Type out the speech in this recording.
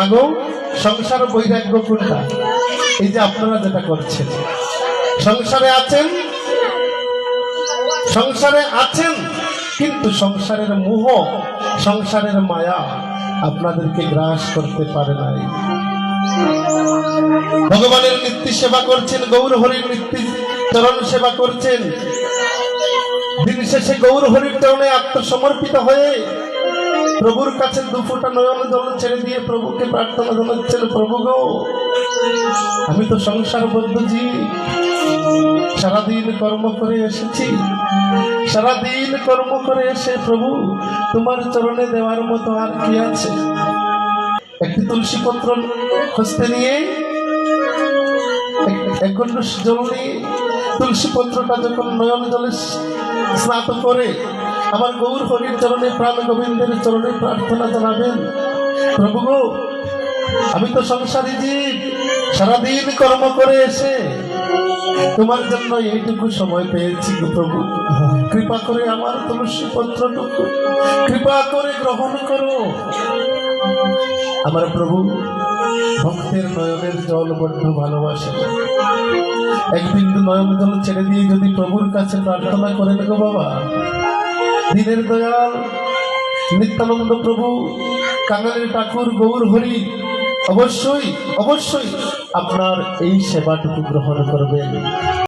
মাগো সংসার বৈরাগ্য কোনটা? এই যে আপনারা যেটা করছেন, সংসারে আছেন কিন্তু সংসারের মোহ, সংসারের মায়া আপনাদেরকে গ্রাস করতে পারে নাই। ভগবানের নিত্য সেবা করছেন, গৌর হরির নিত্য চরণ সেবা করছেন, দিন শেষে গৌর হরির চরণে আত্মসমর্পিত হয়ে প্রভুর কাছে দুফোঁটা নয়ন জল ছেড়ে দিয়ে প্রভুকে প্রার্থনা জানাচ্ছেন, প্রভু গো আমি তো সংসারবদ্ধ জীব, সারাদিন কর্ম করে এসেছি, সারাদিন কর্ম করে এসে প্রভু তোমার চরণে দেওয়ার মতো আর কি আছে? একটি তুলসী পত্র হস্তে নিয়ে এক গণ্ড জল নিয়ে তুলসী পত্রটা যখন নয়ন জলে স্নাত করে আমার গৌর হরির চরণে, প্রাণ গোবিন্দের চরণে প্রার্থনা জানাবেন, প্রভু গো আমি তো সংসারী জীব, সারাদিন কর্ম করে এসে তোমার জন্য এইটুকু সময় পেয়েছি গো প্রভু, কৃপা করে আমার তুলসী পত্রটুকু কৃপা করে গ্রহণ করো। আমার প্রভু ভক্তের নয়নের জল বড্ড ভালোবাসে, এক বিন্দু নয়ন জল ছেড়ে দিয়ে যদি প্রভুর কাছে প্রার্থনা করেন গো বাবা, দিনের দয়াল নিত্যানন্দ প্রভু, কাঙালের ঠাকুর গৌর হরি অবশ্যই অবশ্যই আপনার এই সেবাটুকু গ্রহণ করবেন।